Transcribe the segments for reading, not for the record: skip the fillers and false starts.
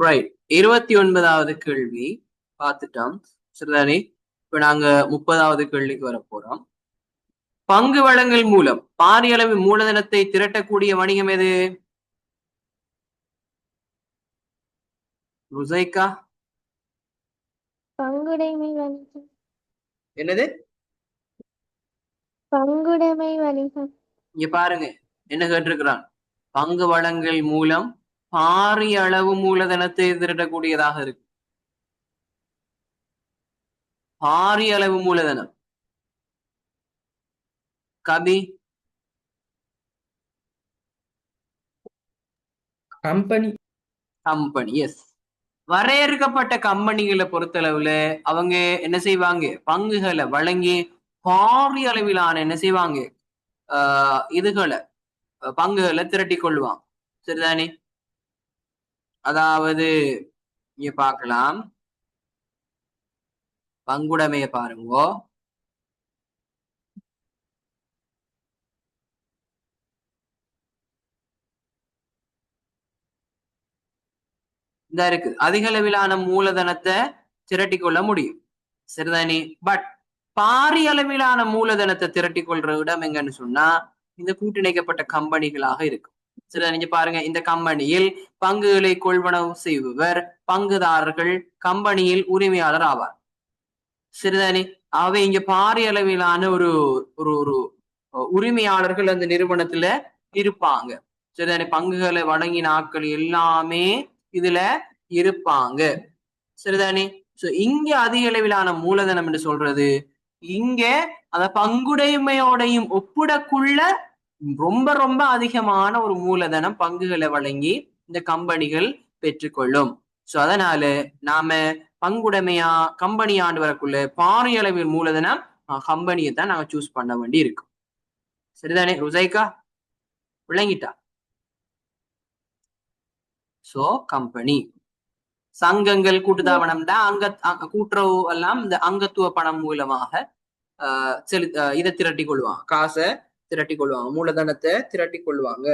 Right. 29வது கேள்வி பார்த்துட்டோம். சரிதானே? இப்ப நாங்க 30வது கேள்விக்கு வர போறோம். பங்கு வழங்கல் மூலம் பாரிய அளவு மூலதனத்தை திரட்டக்கூடிய வணிகம் எது? ருசைக்கா பங்குடைமை வணிகம். என்னது? பங்குடைமை வணிகம். இங்க பாருங்க என்ன கேட்டிருக்கிறான். பங்கு வழங்கல் மூலம் பாரிய அளவு மூலதனத்தை திரட்டக்கூடியதாக இருக்கு. பாரிய அளவு மூலதனம். கபி கம்பெனி. கம்பெனி. எஸ். வரையறுக்கப்பட்ட கம்பெனிகளை பொறுத்தளவுல அவங்க என்ன செய்வாங்க? பங்குகளை வழங்கி பாரிய அளவிலான என்ன செய்வாங்க? இதுகளை பங்குகளை திரட்டி கொள்வாங்க. சரிதானே? அதாவது இங்க பார்க்கலாம். பங்குடைமைய பாருங்க. இந்த இருக்கு அதிக அளவிலான மூலதனத்தை திரட்டி கொள்ள முடியும். சரிதானே? பட் பாரிய அளவிலான மூலதனத்தை திரட்டி கொள்ற இடம் எங்கன்னு சொன்னா இந்த கூட்டிணைக்கப்பட்ட கம்பெனிகளாக இருக்கும். சரிதான். நீங்க பாருங்க, இந்த கம்பெனியில் பங்குகளை கொள்வனவு செய்பவர் பங்குதாரர்கள் கம்பெனியில் உரிமையாளர் ஆவார். சரிதானே? ஆகவே இங்க பாரிய அளவிலான ஒரு ஒரு ஒரு உரிமையாளர்கள் அந்த நிறுவனத்துல இருப்பாங்க. சரிதானே? பங்குகளை வழங்கின ஆட்கள் எல்லாமே இதுல இருப்பாங்க. சரிதானே? சோ இங்க அதிக அளவிலான மூலதனம் என்று சொல்றது இங்க அந்த பங்குடைமையோடையும் ஒப்பிடக்குள்ள ரொம்ப ரொம்ப அதிகமான ஒரு மூலதனம் பங்குகளை வழங்கி இந்த கம்பெனிகள் பெற்றுக்கொள்ளும். சோ அதனால நாம பங்குடைமையா கம்பெனி ஆண்டு வரக்குள்ள பாரிய அளவில் மூலதனம் கம்பெனியை தான் நாங்க சூஸ் பண்ண வேண்டி இருக்கும். சரிதானே ருசைக்கா? விளங்கிட்டா? So company. சங்கங்கள் கூட்டுத்தாபனம் தான் கூட்டுறவு எல்லாம் இந்த அங்கத்துவ பணம் மூலமாக இதை திரட்டி கொள்வாங்க. காசை திரட்டி கொள்வாங்க, மூலதனத்தை திரட்டி கொள்வாங்க.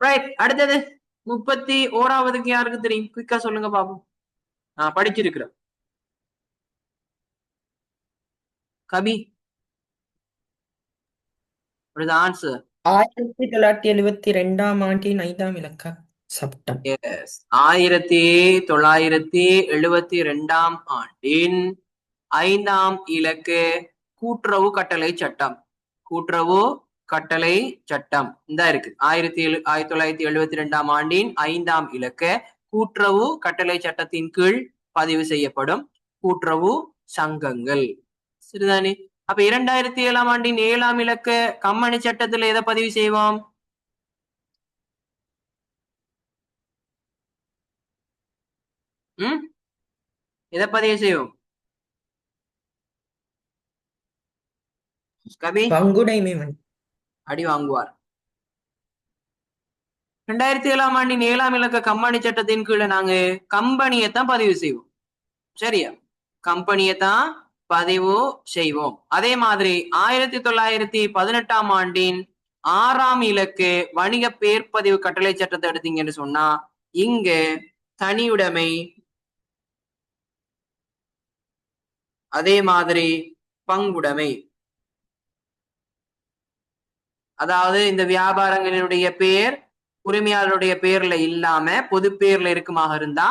ரைட். அடுத்தது 31வதுக்கு யாருக்கு தெரியும்? குயிக்கா சொல்லுங்க பாப்போம். நான் படிச்சிருக்கிறேன். கபி ஆன்சர். 1972ஆம் ஆண்டின் 5ஆம் இலக்க சட்டம். 1972ஆம் ஆண்டின் 5ஆம் இலக்கு கூட்டுறவு கட்டளை சட்டம். கூட்டுறவு கட்டளை சட்டம் இந்த இருக்கு. 1972ஆம் ஆண்டின் 5ஆம் இலக்கு கூட்டுறவு கட்டளை சட்டத்தின் கீழ் பதிவு செய்யப்படும் கூட்டுறவு சங்கங்கள். சரிதானே? அப்ப 2007ஆம் ஆண்டின் 7ஆம் இலக்க கம்பெனி சட்டத்துல எதை பதிவு செய்வோம்? எதை பதிவு செய்வோம்? கபி பங்குடைமை அடி வாங்குவார். 2007ஆம் ஆண்டின் 7ஆம் இலக்க கம்பெனி சட்டத்தின் கீழே நாங்க கம்பெனியை தான் பதிவு செய்வோம். சரியா? கம்பெனியை தான் பதிவு செய்வோம். அதே மாதிரி 1918ஆம் ஆண்டின் 6ஆம் இலக்கு வணிக பேர் பதிவு கட்டளை சட்டத்தை எடுத்தீங்கன்னு சொன்னா இங்க தனியுடைமை, அதே மாதிரி பங்குடைமை, அதாவது இந்த வியாபாரங்களினுடைய பேர் உரிமையாளருடைய பேர்ல இல்லாம பொது பேர்ல இருக்குமாக இருந்தா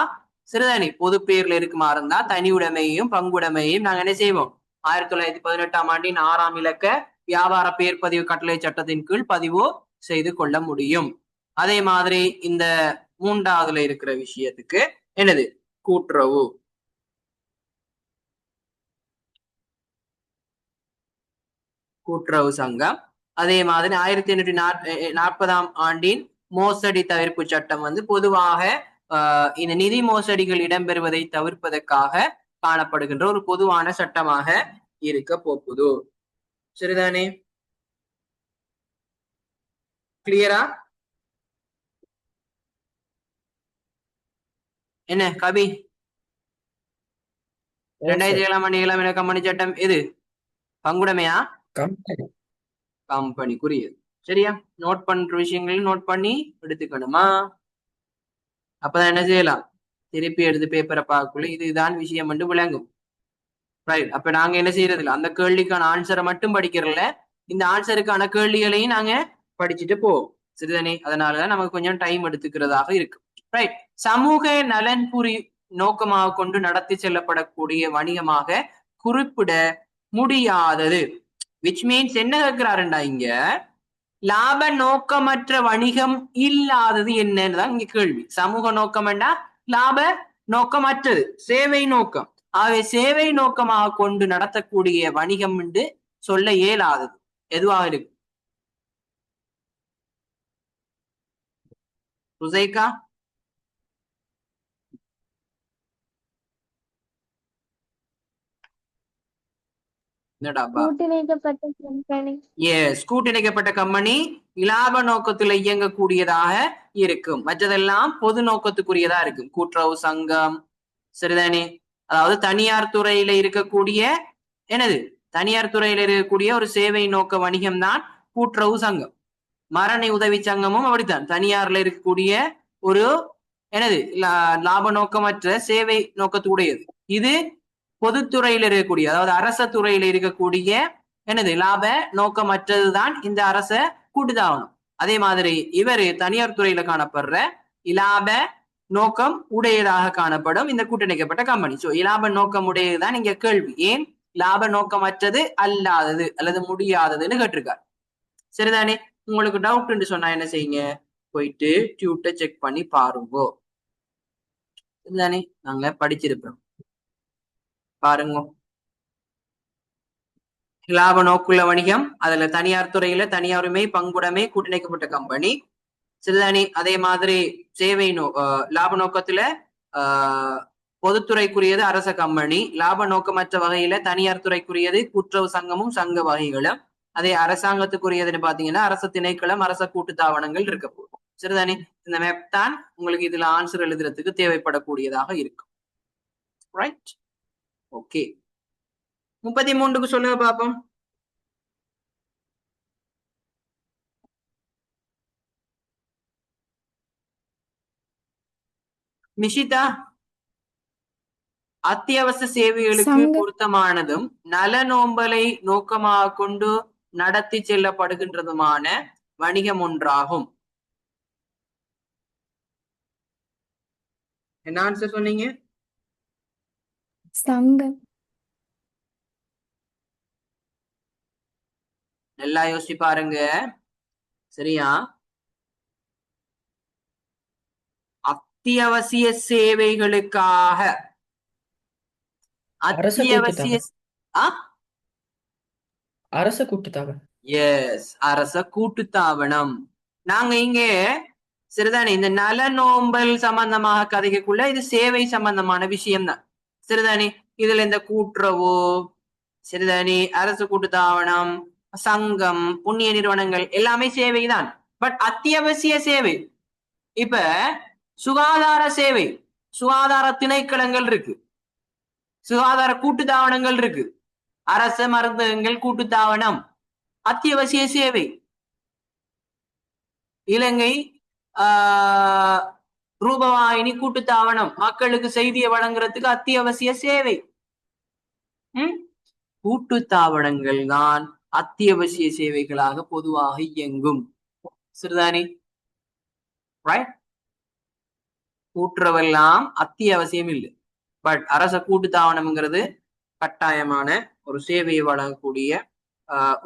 சரிதானே? பொது பேர்ல இருக்குமா இருந்தா தனியுடைமையையும் பங்குடைமையையும் நாங்க என்ன செய்வோம்? 1918ஆம் ஆண்டின் 6ஆம் இலக்க வியாபார பேர் பதிவு கட்டளை சட்டத்தின் கீழ் பதிவு செய்து கொள்ள முடியும். அதே மாதிரி இந்த 3வதுல இருக்கிற விஷயத்துக்கு என்னது? கூட்டுறவு. கூட்டுறவு சங்கம். அதே மாதிரி 1840ஆம் ஆண்டின் மோசடி தவிர்ப்பு சட்டம் பொதுவாக இந்த நிதி மோசடிகள் இடம்பெறுவதை தவிர்ப்பதற்காக காணப்படுகின்ற ஒரு பொதுவான சட்டமாக இருக்க போகுது. சரிதானே? கிளியரா? என்ன கபி? 2007ஆம் ஆண்டு 7ஆம் இலக்க கம்பெனி சட்டம் எது? பங்குடைமையா? கம்பெனி. கம்பெனிக்குரியது. சரியா? நோட் பண்ற விஷயங்களையும் நோட் பண்ணி எடுத்துக்கணுமா? அப்பதான் என்ன செய்யலாம், திருப்பி எடுத்து பேப்பரை பார்க்கக்குள்ள இதுதான் விஷயம் என்று விளங்கும். ரைட். அப்ப நாங்க என்ன செய்யறது இல்ல, அந்த கேள்விக்கான ஆன்சரை மட்டும் படிக்கிறதுல, இந்த ஆன்சருக்கான கேள்விகளையும் நாங்க படிச்சுட்டு போவோம். சரிதானே? அதனாலதான் நமக்கு கொஞ்சம் டைம் எடுத்துக்கிறதாக இருக்கு. ரைட். சமூக நலன்புரி நோக்கமாக கொண்டு நடத்தி செல்லப்படக்கூடிய வணிகமாக குறிப்பிட முடியாதது. விச் மீன்ஸ் என்ன கேட்கிறாருண்டா இங்க, லாப நோக்கமற்ற வணிகம் இல்லாதது என்னன்னு தான் இங்க கேள்வி. சமூக நோக்கம்னா லாப நோக்கமற்றது, சேவை நோக்கம். ஆகவே சேவை நோக்கமாக கொண்டு நடத்தக்கூடிய வணிகம் என்று சொல்ல இயலாதது எதுவாக இருக்கு? ருசைக்கா? என்னடாப்பா? கூட்டிணைக்கப்பட்ட கம்பெனி. கூட்டிணைக்கப்பட்ட கம்பெனி இலாப நோக்கத்துல இயங்கக்கூடியதாக இருக்கும். மற்றதெல்லாம் பொது நோக்கத்துக்குரியதா இருக்கும். கூட்டுறவு சங்கம், சரிதானே? அதாவது தனியார் துறையில இருக்கக்கூடிய என்னது, தனியார் துறையில இருக்கக்கூடிய ஒரு சேவை நோக்க வணிகம் தான் கூட்டுறவு சங்கம். மரண உதவி சங்கமும் அப்படித்தான், தனியார்ல இருக்கக்கூடிய ஒரு என்னது லாப நோக்கமற்ற சேவை நோக்கத்துடையது. இது பொதுத்துறையில இருக்கக்கூடிய, அதாவது அரச துறையில இருக்கக்கூடிய என்னது லாப நோக்கமற்றதுதான் இந்த அரச கூட்டுத்தாவனம். அதே மாதிரி இவரு தனியார் துறையில காணப்படுற இலாப நோக்கம் உடையதாக காணப்படும் இந்த கூட்டிணைக்கப்பட்ட கம்பெனி. சோ இலாப நோக்கம் உடையதுதான் இங்க கேள்வி. ஏன் லாப நோக்கமற்றது அல்லாதது அல்லது முடியாததுன்னு கேட்டிருக்காரு. சரிதானே? உங்களுக்கு டவுட் சொன்னா என்ன செய்யுங்க, போயிட்டு டியூட்டை செக் பண்ணி பாருங்கோ. சரிதானே? நாங்க படிச்சிருப்போம், பாருங்க. லாப நோக்குள்ள வணிகம், அதுல தனியார் துறையில தனியாருமே பங்குடைமை கூட்டிணைக்கப்பட்ட கம்பெனி. சரிதானே? அதே மாதிரி சேவை லாப நோக்கத்துல பொதுத்துறைக்குரியது அரச கம்பெனி, லாப நோக்கமற்ற வகையில தனியார் துறைக்குரியது கூட்டுறவு சங்கமும் சங்க வகைகளும், அதே அரசாங்கத்துக்குரியதுன்னு பாத்தீங்கன்னா அரச திணைக்களம், அரச கூட்டுத்தாவனங்கள் இருக்க போகும். சரிதானே? இந்த மேப் தான் உங்களுக்கு இதுல ஆன்சர் எழுதுறதுக்கு தேவைப்படக்கூடியதாக இருக்கும். ரைட்? ஓகே. 33க்கு சொல்லுங்க பாப்போம். நிஷிதா, அத்தியாவசிய சேவைகளுக்கு பொருத்தமானதும் நலனோம்பலை நோக்கமாக கொண்டு நடத்தி செல்லப்படுகின்றதுமான வணிகம் ஒன்றாகும். என்ன ஆன்சர் சொன்னீங்க? சங்கம். நல்லா யோசிச்சு பாருங்க. சரியா? அத்தியாவசிய சேவைகளுக்காக அத்தியாவசிய அரச கூட்டுத்தாபனம். எஸ், அரச கூட்டுத்தாபனம். நாங்க இங்க சரிதானே இந்த நலனோம்பல் சம்பந்தமாக கதைக்குள்ள இது சேவை சம்பந்தமான விஷயம் தான். சரிதானே? இதுல இந்த கூட்டுறவு, சரிதானே, அரசு கூட்டுத்தாபனம், சங்கம், புண்ணிய நிறுவனங்கள் எல்லாமே சேவைதான். பட் அத்தியாவசிய சேவை, இப்ப சுகாதார சேவை, சுகாதார திணைக்களங்கள் இருக்கு, சுகாதார கூட்டுத்தாபனங்கள் இருக்கு, அரச மருந்தகங்கள் கூட்டுத்தாபனம் அத்தியாவசிய சேவை. இலங்கை ரூபவாயினி கூட்டுத்தாபனம் மக்களுக்கு செய்தியை வழங்குறதுக்கு அத்தியாவசிய சேவை. கூட்டுத்தாபனங்கள் தான் அத்தியாவசிய சேவைகளாக பொதுவாக இயங்கும். சரிதானே? ரைட்? கூட்டுறவெல்லாம் அத்தியாவசியம் இல்லை, பட் அரச கூட்டுத்தாபனம்ங்கிறது கட்டாயமான ஒரு சேவையை வழங்கக்கூடிய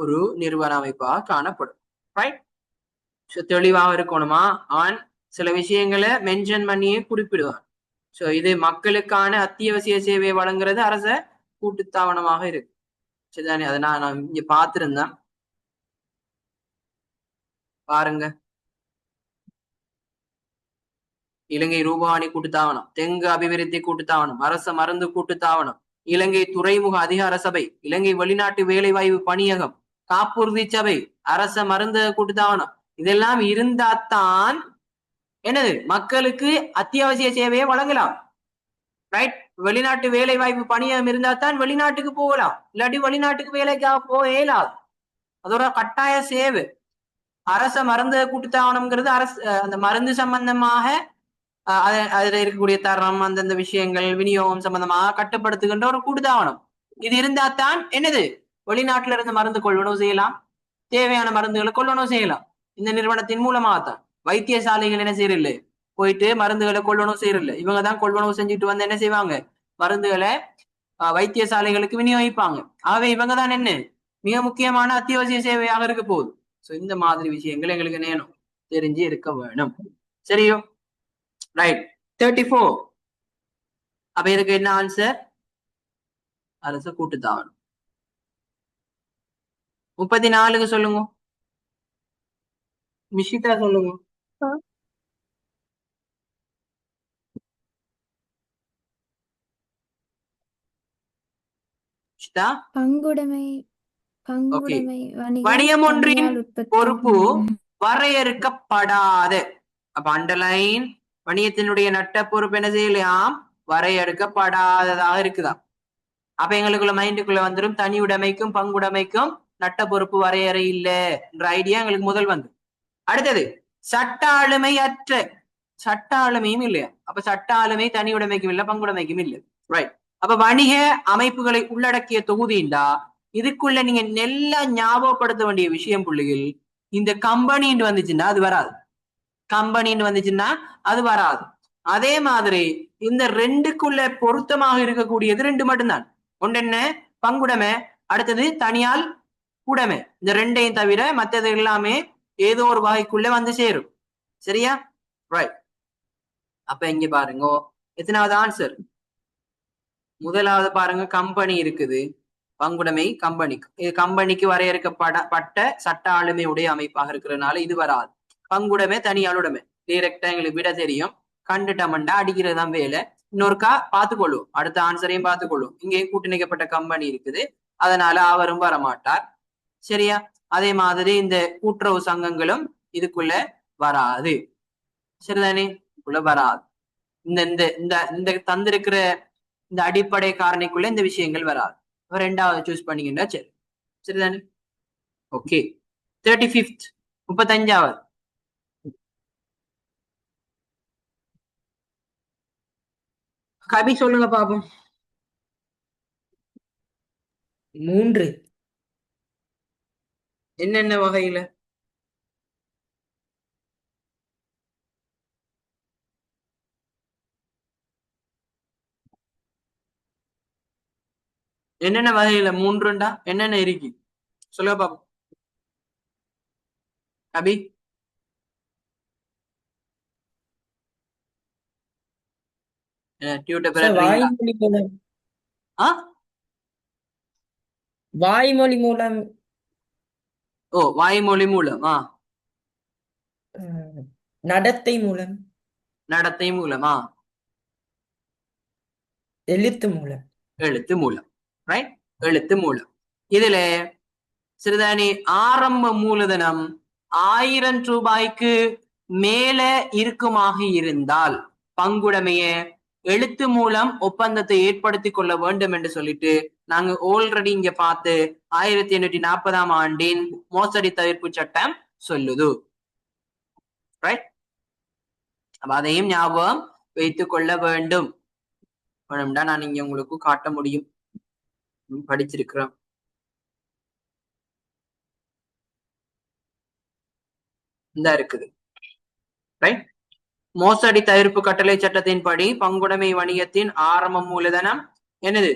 ஒரு நிறுவன அமைப்பாக காணப்படும். ரைட்? தெளிவாக இருக்கணுமா? அவன் சில விஷயங்களை மென்ஷன் பண்ணியே குறிப்பிடுவான். சோ இது மக்களுக்கான அத்தியாவசிய சேவையை வழங்குறது அரச கூட்டுத்தாபனமாக இருக்கு. சரிதானே? அதை நான் இங்க பார்த்திருந்தேன், பாருங்க. இலங்கை ரூபவாணி கூட்டுத்தாபனம், தெங்கு அபிவிருத்தி கூட்டுத்தாபனம், அரச மருந்து கூட்டுத்தாபனம், இலங்கை துறைமுக அதிகார சபை, இலங்கை வெளிநாட்டு வேலைவாய்ப்பு பணியகம், காப்புறுதி சபை, அரச மருந்து கூட்டுத்தாபனம், இதெல்லாம் இருந்தாத்தான் என்னது மக்களுக்கு அத்தியாவசிய சேவையை வழங்கலாம். ரைட்? வெளிநாட்டு வேலை வாய்ப்பு பணியம் இருந்தா தான் வெளிநாட்டுக்கு போகலாம், இல்லாட்டி வெளிநாட்டுக்கு வேலைக்காக போக இயலாது. அதோட கட்டாய சேவை. அரச மருந்து கூட்டுத்தாபனம்ங்கிறது அரசு அந்த மருந்து சம்பந்தமாக அதுல இருக்கக்கூடிய தரம் அந்தந்த விஷயங்கள் விநியோகம் சம்பந்தமாக கட்டுப்படுத்துகின்ற ஒரு கூட்டுத்தாபனம். இது இருந்தா தான் என்னது வெளிநாட்டுல இருந்து மருந்து கொள்வனவு செய்யலாம், தேவையான மருந்துகளை கொள்வனவு செய்யலாம். இந்த நிறுவனத்தின் மூலமாகத்தான். வைத்தியசாலைகள் என்ன செய்யறில்லை, போயிட்டு மருந்துகளை கொள்வனவு செய்யறில்லை, இவங்க தான் கொள்வனவு செஞ்சுட்டு வந்து என்ன செய்வாங்க, மருந்துகளை வைத்தியசாலைகளுக்கு விநியோகிப்பாங்க. ஆகவே இவங்க தான் என்ன மிக முக்கியமான அத்தியாவசிய சேவையாக இருக்க போகுது. சோ இந்த மாதிரி விஷயங்கள் எங்களுக்கு நேணும் தெரிஞ்சு இருக்க வேணும். சரியோ? ரைட். 34. அப்ப இதுக்கு என்ன ஆன்சர்? அரச கூட்டுத்தாபனம். 34க்கு சொல்லுங்க, மிஷிதா சொல்லுங்க. பங்குடைமை ஓகே. பங்குடைமை வணிகம் ஒன்றின் தனியால் உற்பத்தி பொறுப்பு வரையறுக்கப்படாத. அப்ப அண்டர்லைன், வணிகத்தினுடைய நட்ட பொறுப்பு என்ன செய்யலாம், வரையறுக்கப்படாததாக இருக்குதா. அப்ப எங்களுக்குள்ள மைண்டுக்குள்ள வந்துடும் தனி உடைமைக்கும் பங்குடைமைக்கும் நட்ட பொறுப்பு வரையறை இல்லை என்ற ஐடியா எங்களுக்கு முதல் வந்து. அடுத்தது சட்ட ஆளுமை அற்ற. சட்ட ஆளுமையும் இல்லையா, அப்ப சட்ட ஆளுமை தனி உடைமைக்கும் இல்லை பங்குடைமைக்கும் இல்லை. ரைட். அப்ப வணிக அமைப்புகளை உள்ளடக்கிய தொகுதிண்டா இதுக்குள்ள நீங்க நல்லா ஞாபகப்படுத்த வேண்டிய விஷயம் புள்ளிகள், இந்த கம்பெனின்னு வந்துச்சுன்னா அது வராது, கம்பெனின்னு வந்துச்சுன்னா அது வராது. அதே மாதிரி இந்த ரெண்டுக்குள்ள பொருத்தமாக இருக்கக்கூடியது ரெண்டு மட்டும்தான். ஒன்று என்ன, பங்குடைமை, அடுத்தது தனியால் உடைமை. இந்த ரெண்டையும் தவிர மற்றது எல்லாமே ஏதோ ஒரு வகைக்குள்ள வந்து சேரும். சரியா? ரைட். அப்ப இங்க பாருங்க எத்தனாவது ஆன்சர். முதலாவது பாருங்க, கம்பெனி இருக்குது, பங்குடைமை கம்பெனிக்கு. இது கம்பெனிக்கு வரையறுக்கப்பட்ட சட்ட ஆளுமையுடைய அமைப்பாக இருக்கிறதுனால இது வராது. பங்குடைமை தனியாளுடைமை டைரக்டா எங்களுக்கு விட தெரியும், கண்டுட்டமண்டா அடிக்கிறது தான் வேலை. இன்னொருக்கா பார்த்துக்கொள்ளும், அடுத்த ஆன்சரையும் பார்த்துக்கொள்ளும். இங்கே கூட்டிணைக்கப்பட்ட கம்பெனி இருக்குது, அதனால அவரும் வரமாட்டார். சரியா? அதே மாதிரி இந்த கூட்டுறவு சங்கங்களும் இதுக்குள்ள வராது. சரிதானே? இதுக்குள்ள வராது. இந்த இந்த இந்த இந்த தந்திருக்கிற இந்த அடிப்படை காரணிக்குள்ள இந்த விஷயங்கள் வராது. ரெண்டாவது சூஸ் பண்ணீங்கன்னா சரி. சரிதானே? ஓகே. 35th 35வது கபி சொல்லுங்க பாப்போம். 3. என்னென்ன வகையில? என்னென்ன வகையில 3ண்டா என்னென்ன இருக்கு சொல்லுங்க பாப்போம். கபி டியூட்டர் பெறீங்களா? வாய்மொழி மூலம் ஆ வாய்மொழி மூலம் ஓ வாய்மொழி மூலம், நடத்தை மூலம் நடத்தை மூலமா, எழுத்து மூலம் எழுத்து மூலம். ரைட். எழுத்து மூலம். இதுல சிறுதானி ஆரம்ப மூலதனம் 1000 ரூபாய்க்கு மேல இருக்குமாக இருந்தால் பங்குடைமைய எழுத்து மூலம் ஒப்பந்தத்தை ஏற்படுத்தி கொள்ள வேண்டும் என்று சொல்லிட்டு நாங்க ஆல்ரெடி இங்க பார்த்து 1840ஆம் ஆண்டின் மோசடி தவிர்ப்பு சட்டம் சொல்லுது. ரைட். அப்ப அதையும் ஞாபகம் வைத்துக் கொள்ள வேண்டும். வேணும்டா நான் இங்க உங்களுக்கு காட்ட முடியும், படிச்சிருக்கிறேன். இந்த இருக்குது. ரைட். மோசடி தவிர்ப்பு கட்டளை சட்டத்தின்படி பங்குடைமை வணிகத்தின் ஆரம்ப மூலதனம் என்னது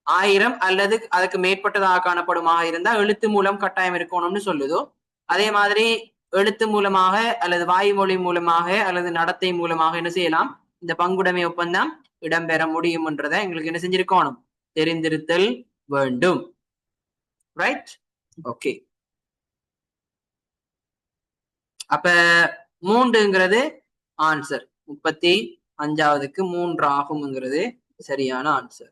1000 அல்லது அதுக்கு மேற்பட்டதாக காணப்படுமாக இருந்தா எழுத்து மூலம் கட்டாயம் இருக்கணும்னு சொல்லுதோ. அதே மாதிரி எழுத்து மூலமாக அல்லது வாய்மொழி மூலமாக அல்லது நடத்தை மூலமாக என்ன செய்யலாம், இந்த பங்குடைமை ஒப்பந்தம் இடம்பெற முடியும்ன்றதை எங்களுக்கு என்ன செஞ்சிருக்கணும், தெரிந்திருத்தல் வேண்டும். ரைட். ஓகே. அப்ப 3ங்கிறது ஆன்சர். 35வதுக்கு 3 ஆகும்ங்கிறது சரியான ஆன்சர்.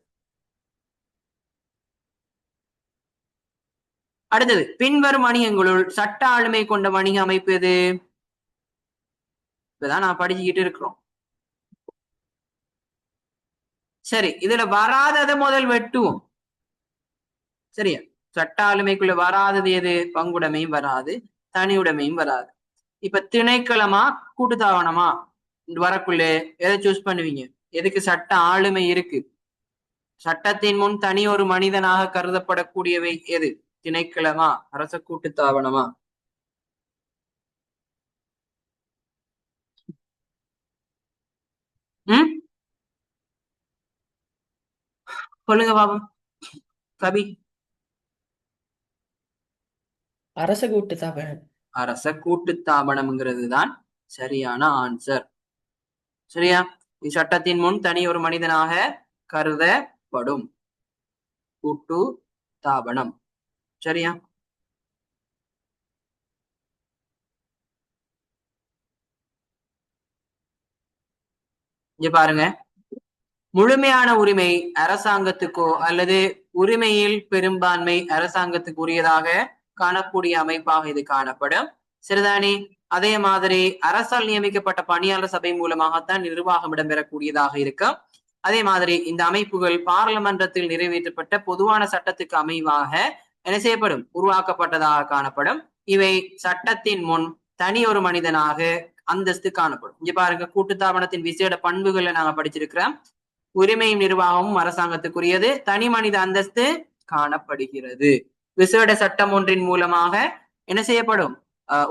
அடுத்தது பின்வரும் வணிகங்களுள் சட்ட ஆளுமை கொண்ட வணிக அமைப்பு எது? இப்பதான் நான் படிச்சுக்கிட்டு இருக்கிறோம். சரி, இதுல வராததை முதல் வெட்டுவோம். சரியா? சட்ட ஆளுமைக்குள்ள வராதது எது? பங்குடைமையும் வராது, தனியுடைமையும் வராது. இப்ப திணைக்களமா கூட்டுத்தாபனமா வரக்குள்ளே எதை சூஸ் பண்ணுவீங்க? எதுக்கு சட்ட ஆளுமை இருக்கு? சட்டத்தின் முன் தனி ஒரு மனிதனாக கருதப்படக்கூடியவை எது? திணைக்களமா அரச கூட்டுத்தாபனமா? ம் சொல்லுங்க பாபு. கபி. அரச கூட்டுத்தாபனம். அரச கூட்டுத்தாபனம்ங்கிறது தான் சரியான ஆன்சர். சரியா? சட்டத்தின் முன் தனி ஒரு மனிதனாக கருதப்படும் கூட்டு தாபனம். சரியா? இங்க பாருங்க, முழுமையான உரிமை அரசாங்கத்துக்கோ அல்லது உரிமையில் பெரும்பான்மை அரசாங்கத்துக்கு உரியதாக காணக்கூடிய அமைப்பாக இது காணப்படும். சரிதானே? அதே மாதிரி அரசால் நியமிக்கப்பட்ட பணியாளர் சபை மூலமாகத்தான் நிர்வாகம் இடம்பெறக்கூடியதாக இருக்கும். அதே மாதிரி இந்த அமைப்புகள் பாராளுமன்றத்தில் நிறைவேற்றப்பட்ட பொதுவான சட்டத்துக்கு அமைவாக என்ன செய்யப்படும்? உருவாக்கப்பட்டதாக காணப்படும். இவை சட்டத்தின் முன் தனி ஒரு மனிதனாக அந்தஸ்து காணப்படும். இங்க பாருங்க, கூட்டுத்தாபனத்தின் விசேட பண்புகளை நாங்க படிச்சிருக்கிறோம். உரிமையும் நிர்வாகமும் அரசாங்கத்துக்குரியது. தனி மனித அந்தஸ்து காணப்படுகிறது. விசேட சட்டம் ஒன்றின் மூலமாக என்ன செய்யப்படும்?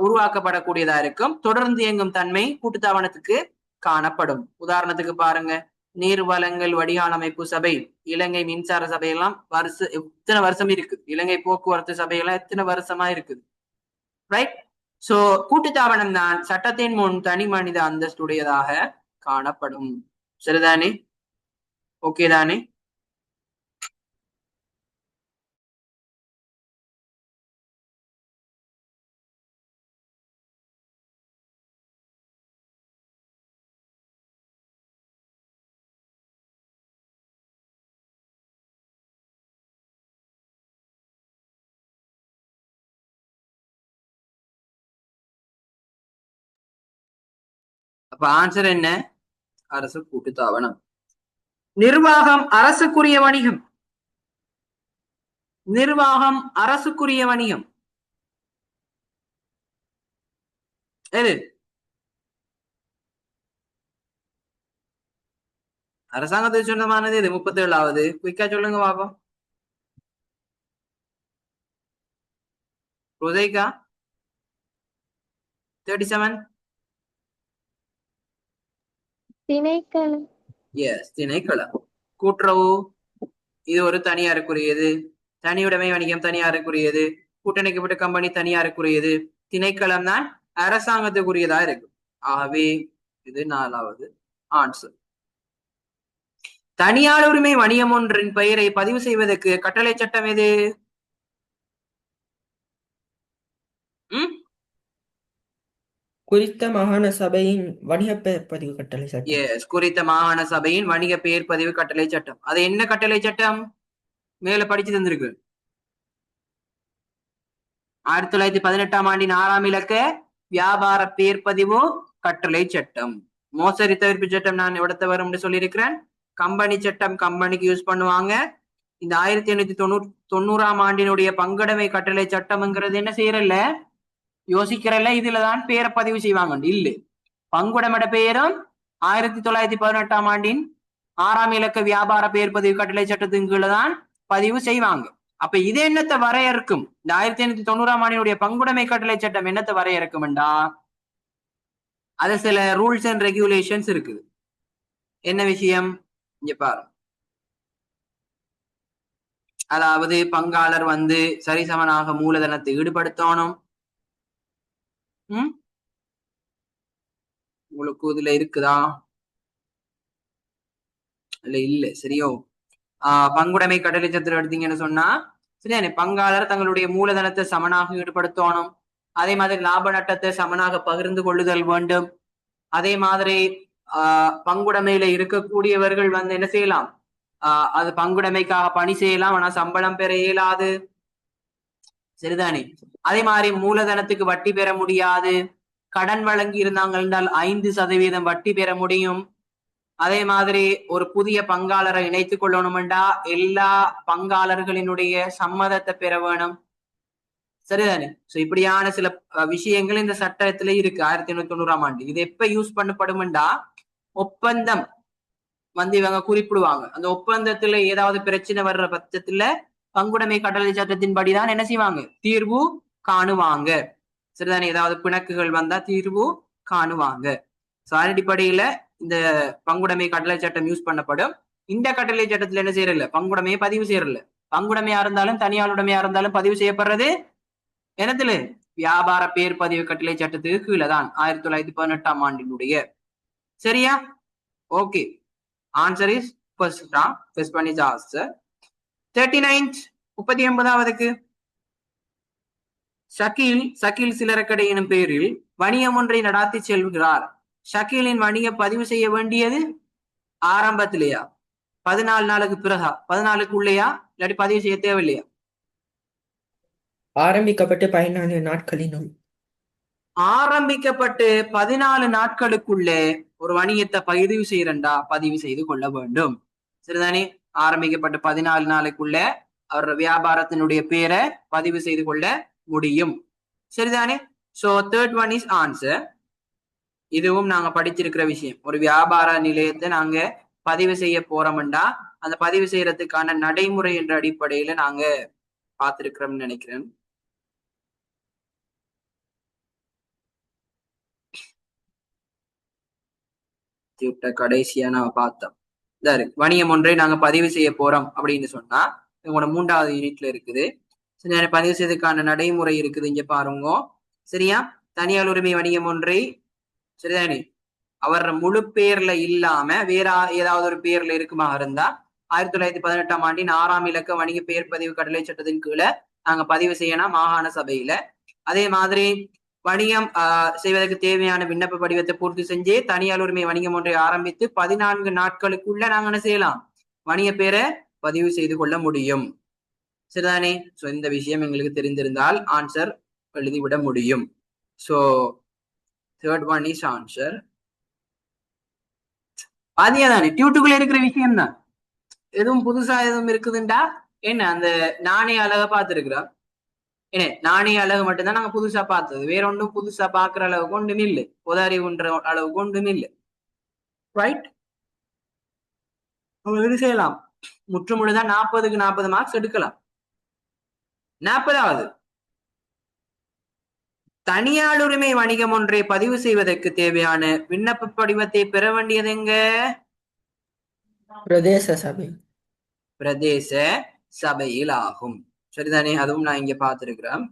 உருவாக்கப்படக்கூடியதா இருக்கும். தொடர்ந்து இயங்கும் தன்மை கூட்டுத்தாபனத்துக்கு காணப்படும். உதாரணத்துக்கு பாருங்க, நீர் வளங்கள் வடிகால் அமைப்பு சபை, இலங்கை மின்சார சபையெல்லாம் எத்தனை வருஷம் இருக்கு? இலங்கை போக்குவரத்து சபையெல்லாம் எத்தனை வருஷமா இருக்குது? ரைட். சோ கூட்டுத்தாபனம் தான் சட்டத்தின் முன் தனி மனித அந்தஸ்துடையதாக காணப்படும். சரிதானே? ஓகே தானே? அப்ப ஆன்சர் என்ன? அரசு கூட்டுத்தாபனம். நிர்வாகம் அரசுக்குரிய வணிகம். நிர்வாகம் அரசுக்குரிய வணிகம் எது? அரசாங்கத்துக்கு சொந்தமானது இது. 37வது. குயிக்கா சொல்லுங்க பாப்போம். ரோசைக்கா 37. திணைக்களம். எஸ், திணைக்களம். கூட்டுறவு இது ஒரு தனியாருக்குரியது. தனியுடைமை வணிகம் தனியாருக்குரியது. கூட்டணிக்கப்பட்ட கம்பெனி தனியாருக்குரியது. திணைக்களம் தான் அரசாங்கத்துக்குரியதா இருக்கு. ஆகவே இது 4வது ஆன்சர். தனியார் உரிமை வணிகம் ஒன்றின் பெயரை பதிவு செய்வதற்கு கட்டளை சட்டம் எது? குறித்த மாகாண சபையின் வணிக பெயர் பதிவு கட்டளை சட்டம். எஸ், குறித்த மாகாண சபையின் வணிக பெயர் பதிவு கட்டளை சட்டம். அது என்ன கட்டளை சட்டம்? மேல படிச்சு தந்திருக்கு. 1918ஆம் ஆண்டின் 6ஆம் இலக்க வியாபார பெயர் பதிவு கட்டளை சட்டம். மோசடி தவிர்ப்பு சட்டம் நான் எவ்வளவு வரும்னு சொல்லியிருக்கிறேன். கம்பெனி சட்டம் கம்பெனிக்கு யூஸ் பண்ணுவாங்க. இந்த 1890ஆம் ஆண்டினுடைய பங்குடைமை கட்டளை சட்டம்ங்கிறது என்ன செய்யறல்ல, யோசிக்கிறல்ல, இதுலதான் பேரை பதிவு செய்வாங்க. இல்ல, பங்குடைமையோட பெயரும் 1918ஆம் ஆண்டின் 6ஆம் இலக்க வியாபார பெயர் பதிவு கட்டளை சட்டத்தின் கீழதான் பதிவு செய்வாங்க. அப்ப இது என்னத்தை வரையறுக்கும்? இந்த 1890ஆம் ஆண்டினுடைய பங்குடைமை கட்டளை சட்டம் என்னத்தை வரையறுக்கும்டா, அது சில ரூல்ஸ் அண்ட் ரெகுலேஷன்ஸ் இருக்குது. என்ன விஷயம்? இங்க பாரு. அதாவது பங்காளர் சரிசமனாக மூலதனத்தை ஈடுபடுத்தணும். உங்களுக்கு இதுல இருக்குதா? இல்ல சரியோ? பங்குடைமை கட்டளை சட்டம் எடுத்தீங்கன்னு சொன்னா சரியானே, பங்காளர் தங்களுடைய மூலதனத்தை சமனாக ஈடுபடுத்தணும். அதே மாதிரி லாப நட்டத்தை சமனாக பகிர்ந்து கொள்ளுதல் வேண்டும். அதே மாதிரி பங்குடைமையில இருக்கக்கூடியவர்கள் என்ன செய்யலாம்? அது பங்குடைமைக்காக பணி செய்யலாம், ஆனா சம்பளம் பெற இயலாது. சரிதானே? அதே மாதிரி மூலதனத்துக்கு வட்டி பெற முடியாது. கடன் வழங்கி இருந்தாங்க என்றால் 5% வட்டி பெற முடியும். அதே மாதிரி ஒரு புதிய பங்காளரை இணைத்துக் கொள்ளணும்டா எல்லா பங்காளர்களினுடைய சம்மதத்தை பெற வேணும். சரிதானே? சோ இப்படியான சில விஷயங்கள் இந்த சட்டத்துல இருக்கு 1890ஆம் ஆண்டு. இது எப்ப யூஸ் பண்ணப்படும்டா ஒப்பந்தம் வந்து இவங்க குறிப்பிடுவாங்க. அந்த ஒப்பந்தத்துல ஏதாவது பிரச்சனை வர்ற பட்சத்துல பங்குடைமை கட்டளை சட்டத்தின்படிதான் என்ன செய்வாங்க, தீர்வு காணுவாங்க. சரிதானே? ஏதாவது பிணக்குகள் வந்தா தீர்வு காணுவாங்க. சோ அதன் அடிப்படையில இந்த பங்குடைமை கட்டளை சட்டம் யூஸ் பண்ணப்படும். இந்த கட்டளை சட்டத்துல என்ன செய்யறதில்ல, பங்குடைமையை பதிவு செய்யறதில்ல. பங்குடைமையா இருந்தாலும் தனியார் உடைமையா இருந்தாலும் பதிவு செய்யப்படுறது என்னத்துல, வியாபார பேர் பதிவு கட்டளை சட்டத்துக்கு கீழே தான் 1918ஆம் ஆண்டினுடைய. சரியா? ஓகே, ஆன்சர் இஸ் ஃபர்ஸ்ட் தான். First one is answer. 39th 39வதுக்கு ஷக்கீல் சில்லறைக்கடை எனும் பெயரில் வணிகம் ஒன்றை நடாத்தி செல்கிறார். ஷக்கீலின் வணிக பதிவு செய்ய வேண்டியது ஆரம்பத்திலேயா 14 நாளுக்கு பிறகா 14க்கு உள்ளேயா இல்லாட்டி பதிவு செய்ய தேவையில்லையா? ஆரம்பிக்கப்பட்டு 14 நாட்களினுள். ஆரம்பிக்கப்பட்டு 14 நாட்களுக்குள்ளே ஒரு வணிகத்தை பதிவு செய்யறண்டா பதிவு செய்து கொள்ள வேண்டும். சரிதானே? ஆரம்பிக்கப்பட்ட 14 நாளுக்குள்ள அவர் வியாபாரத்தினுடைய பேரை பதிவு செய்து கொள்ள முடியும். சரிதானே? So third one is answer. இதுவும் நாங்க படிச்சிருக்கிற விஷயம். ஒரு வியாபார நிலையத்தை நாங்க பதிவு செய்ய போறோம்டா அந்த பதிவு செய்யறதுக்கான நடைமுறை என்ற அடிப்படையில நாங்க பார்த்திருக்கிறோம்னு நினைக்கிறேன். கடைசியா நாங்க பார்த்தோம். வணிகம் ஒன்றை நாங்க பதிவு செய்ய போறோம் அப்படின்னு சொன்னா உங்களோட 3வது யூனிட்ல இருக்குது. சரி, பதிவு செய்வதற்கான நடைமுறை இருக்குது. இங்க பாருங்க. சரியா? தனியார் உரிமை வணிகம் ஒன்றை, சரிதானே, அவர் முழு பேர்ல இல்லாம வேற ஏதாவது ஒரு பேர்ல இருக்குமா இருந்தா 1918ஆம் ஆண்டின் 6ஆம் இலக்க வணிக பெயர் பதிவு கட்டளை சட்டத்தின் கீழே நாங்க பதிவு செய்யணும் மாகாண சபையில. அதே மாதிரி வணிகம் செய்வதற்கு தேவையான விண்ணப்ப படிவத்தை பூர்த்தி செஞ்சு தனியார் உரிமை வணிகம் ஒன்றை ஆரம்பித்து 14 நாட்களுக்குள்ள நாங்க என்ன செய்யலாம், வணிக பேரை பதிவு செய்து கொள்ள முடியும். சரிதானே? சோ இந்த விஷயம் எங்களுக்கு தெரிந்திருந்தால் ஆன்சர் எழுதிவிட முடியும். So third one is answer. அதேதானே, டியூட்டுக்குள்ள இருக்கிற விஷயம் தான். எதுவும் புதுசா எதுவும் இருக்குதுண்டா என்ன, அந்த நாணய அழகை பார்த்திருக்கிறா என்ன, நாணய அழகு மட்டும்தான் நாங்க புதுசா பார்த்தது. வேற ஒன்றும் புதுசா பாக்குற அளவுக்கு ஒன்றும் இல்லை, உதறிவுன்ற அளவுக்கு ஒன்றும் இல்லை. ரைட்? இது செய்யலாம். முற்றுமுழுதான் 40க்கு 40 மார்க்ஸ் எடுக்கலாம். 40வது, தனியார் உரிமை வணிகம் ஒன்றை பதிவு செய்வதற்கு தேவையான விண்ணப்ப படிவத்தை பெற வேண்டியது எங்க? பிரதேச சபை. பிரதேச சபையில் ஆகும். சரிதானே? அதுவும் நான் இங்க பார்த்திருக்கிறேன்.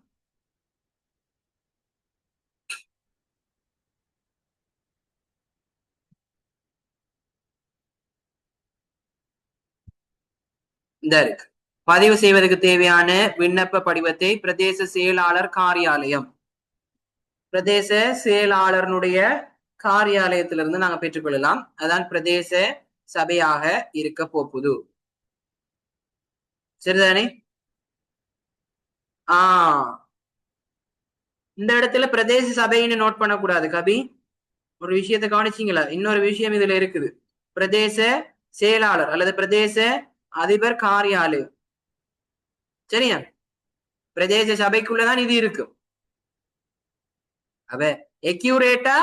இந்த இருக்கு, பதிவு செய்வதற்கு தேவையான விண்ணப்ப படிவத்தை பிரதேச செயலாளர் காரியாலயம், பிரதேச செயலாளருடைய காரியாலயத்திலிருந்து நாங்க பெற்றுக்கொள்ளலாம். அதான் பிரதேச சபையாக இருக்க போகுது. சரிதானே? இந்த இடத்துல பிரதேச சபைன்னு நோட் பண்ணக்கூடாது கபி. ஒரு விஷயத்தை கவனிச்சீங்களா? இன்னொரு விஷயம் இதுல இருக்குது. பிரதேச செயலாளர் அல்லது பிரதேச அதிபர் காரியாலயம். சரியா? பிரதேச சபைக்குள்ளதான் இது இருக்கு. அவ எக்யூரேட்டா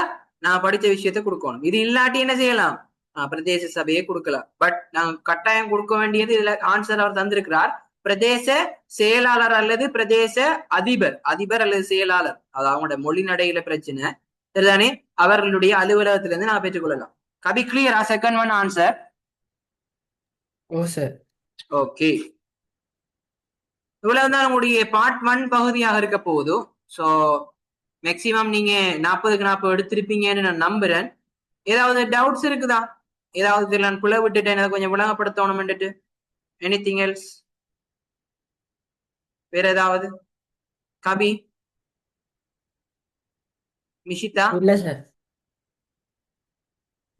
நான் படிச்ச விஷயத்த கொடுக்கணும். இது இல்லாட்டி என்ன செய்யலாம், பிரதேச சபையை கொடுக்கலாம். பட் நாங்க கட்டாயம் கொடுக்க வேண்டியது, இதுல ஆன்சர் அவர் தந்திருக்கிறார், பிரதேச செயலாளர் அல்லது பிரதேச அதிபர். அதிபர் அல்லது செயலாளர், அது அவங்களோட மொழி நடையில பிரச்சனை. சரிதானே? அவர்களுடைய அலுவலகத்துல இருந்து நான் பெற்றுக்கொள்ளலாம். கபி கிளியரா? Second one answer. Oh sir. Okay, இவ்வளவுதான் உங்களுடைய பார்ட் 1 பகுதியாக இருக்க போகுது. சோ மேக்சிமம் நீங்க 40க்கு 40 எடுத்திருப்பீங்கன்னு நான் நம்புறேன். ஏதாவது டவுட்ஸ் இருக்குதா? ஏதாவது நான் குள்ள விட்டுட்டேன், அதை கொஞ்சம் விளங்கப்படுத்தணும்னுட்டு. Anything else? வேற ஏதாவது? கபி, நிஷிதா, இல்ல சார்.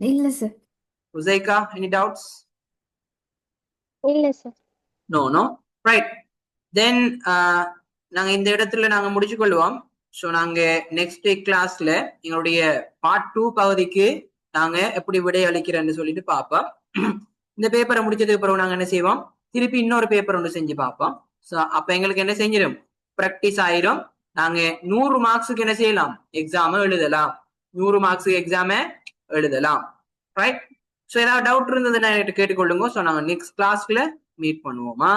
இல்ல சார். உசைகா, எனி டவுட்ஸ்? இல்ல சார். நோ. ரைட், தென் நாங்க இந்த இடத்துல நாங்க முடிச்சு கொள்வோம். ஸோ நாங்க நெக்ஸ்ட் கிளாஸ்ல எங்களுடைய பார்ட் 2 பகுதிக்கு நாங்க எப்படி விடை அளிக்கிறேன்னு சொல்லிட்டு பார்ப்போம். இந்த பேப்பரை முடிச்சதுக்கு பிறகு நாங்க என்ன செய்வோம், திருப்பி இன்னொரு பேப்பர் ஒன்று செஞ்சு பார்ப்போம். ஸோ அப்ப எங்களுக்கு என்ன செஞ்சிடும், பிராக்டிஸ் ஆயிரும். நாங்க 100 மார்க்ஸுக்கு என்ன செய்யலாம், எக்ஸாம எழுதலாம். 100 மார்க்ஸுக்கு எக்ஸாம எழுதலாம். ரைட். ஸோ ஏதாவது டவுட் இருந்ததுன்னா கேட்டுக்கொள்ளுங்க. ஸோ நாங்க நெக்ஸ்ட் கிளாஸ்ல மீட் பண்ணுவோமா.